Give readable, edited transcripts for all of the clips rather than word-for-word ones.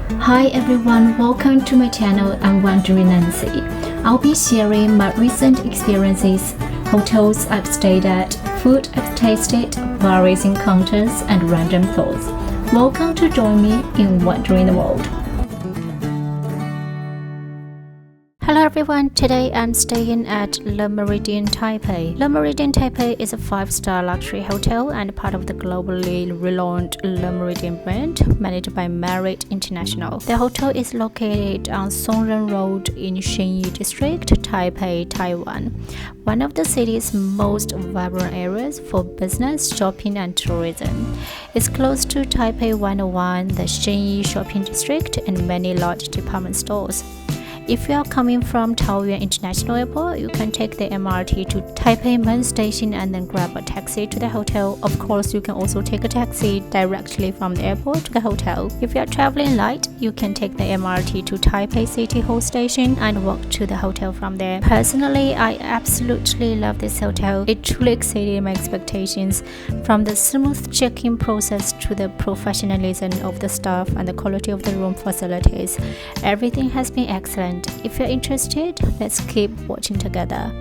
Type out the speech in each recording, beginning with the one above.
Hi everyone, welcome to my channel. I'm Wandering Nancy. I'll be sharing my recent experiences, hotels I've stayed at, food I've tasted, various encounters, and random thoughts. Welcome to join me in Wandering the World. Hello everyone, today I'm staying at the Méridien Taipei. The Méridien Taipei is a 5-star luxury hotel and part of the globally renowned Le Méridien brand, managed by Marriott International. The hotel is located on Songren Road in Xinyi District, Taipei, Taiwan, one of the city's most vibrant areas for business, shopping, and tourism. It's close to Taipei 101, the Xinyi shopping district, and many large department stores. If you are coming from Taoyuan International Airport, you can take the MRT to Taipei Main Station and then grab a taxi to the hotel. Of course, you can also take a taxi directly from the airport to the hotel. If you are traveling light, you can take the MRT to Taipei City Hall Station and walk to the hotel from there. Personally, I absolutely love this hotel. It truly exceeded my expectations, from the smooth check-in process to the professionalism of the staff and the quality of the room facilities. Everything has been excellent. If you're interested, let's keep watching together.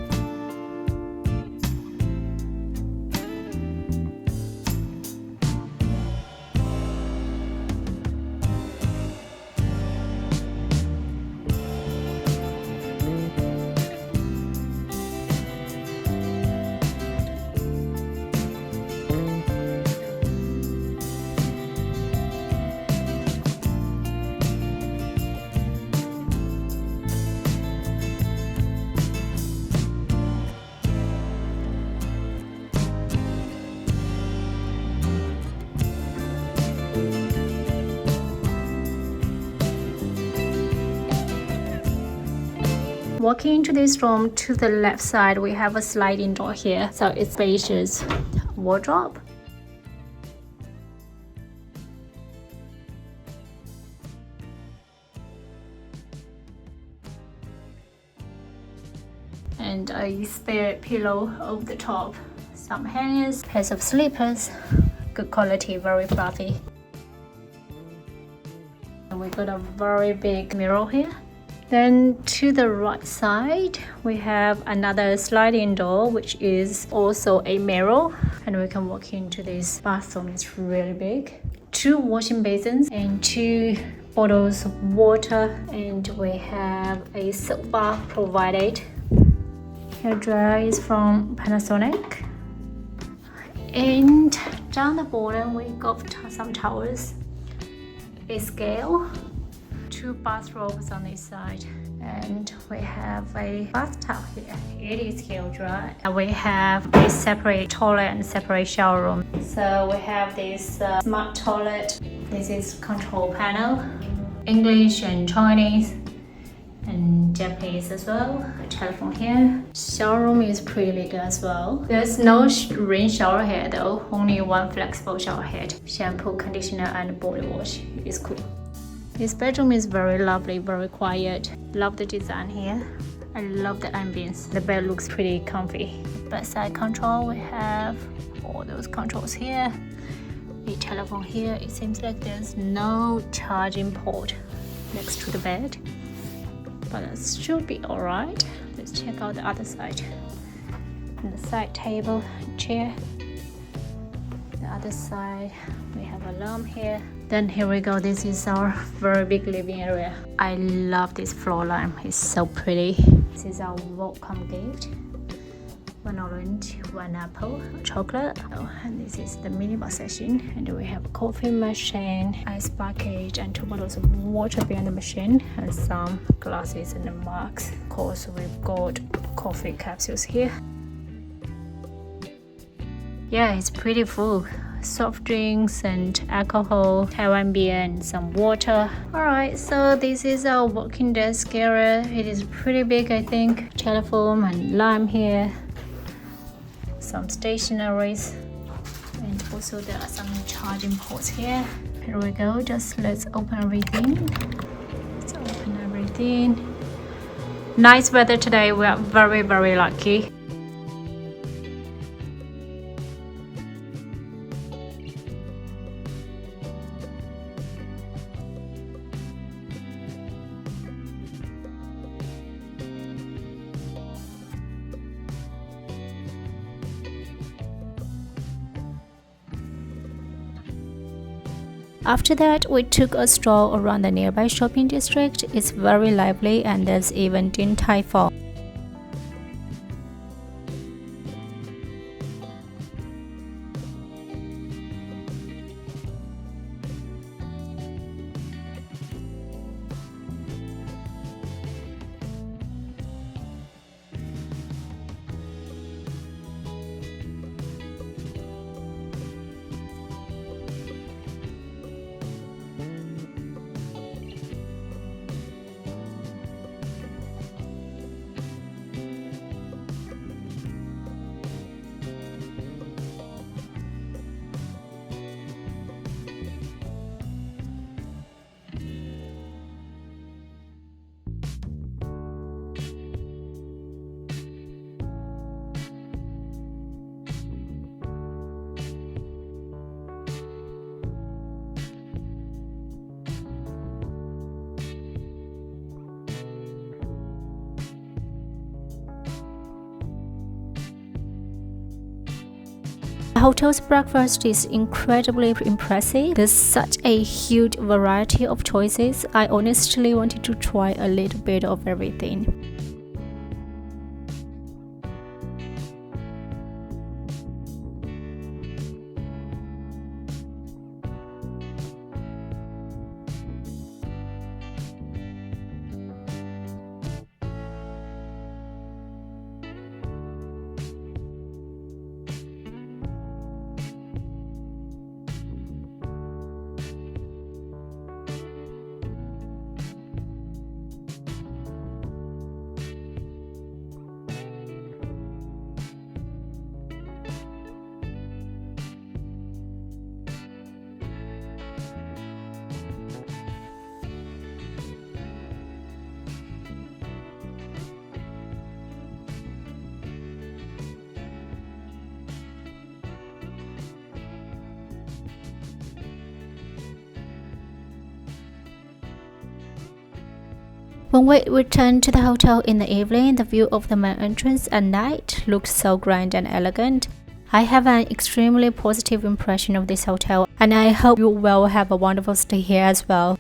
Walking into this room, to the left side, we have a sliding door here, so it's spacious. Wardrobe. And a spare pillow over the top. Some hangers, pairs of slippers, good quality, very fluffy. And we got a very big mirror here. Then to the right side, we have another sliding door, which is also a mirror, and we can walk into this bathroom. It's really big. 2 washing basins and 2 bottles of water, and we have a soap bar provided. Hair dryer is from Panasonic, and down the bottom we got some towels, a scale, 2 bathrobes on this side, and we have a bathtub here. It is hair dry. We have a separate toilet and separate shower room. So we have this smart toilet. This is control panel, English and Chinese and Japanese as well. A telephone here. Shower room is pretty big as well. There's no rain shower head though, only 1 flexible shower head. Shampoo, conditioner, and body wash. It is cool. This bedroom is very lovely, very quiet. Love the design here. I love the ambience. The bed looks pretty comfy. Bedside control, we have all those controls here. A telephone here. It seems like there's no charging port next to the bed, but it should be alright. Let's check out the other side. And the side table, chair. The other side, we have a lamp here. Then here we go. This is our very big living area. I love this floor lamp. It's so pretty. This is our welcome gift. 1 orange, 1 apple, chocolate. Oh, and this is the minibar section. And we have a coffee machine, ice bucket, and 2 bottles of water behind the machine, and some glasses and mugs. Of course, we've got coffee capsules here. Yeah, it's pretty full. Soft drinks and alcohol, Taiwan beer, and some water. Alright, so this is our working desk area. It is pretty big, I think. Telephone and lamp here. Some stationaries. And also there are some charging ports here. Here we go. Just let's open everything. Let's open everything. Nice weather today. We are very, very lucky. After that, we took a stroll around the nearby shopping district. It's very lively and there's even Din Tai Fung. The hotel's breakfast is incredibly impressive. There's such a huge variety of choices. I honestly wanted to try a little bit of everything. When we returned to the hotel in the evening, the view of the main entrance at night looked so grand and elegant. I have an extremely positive impression of this hotel, and I hope you will have a wonderful stay here as well.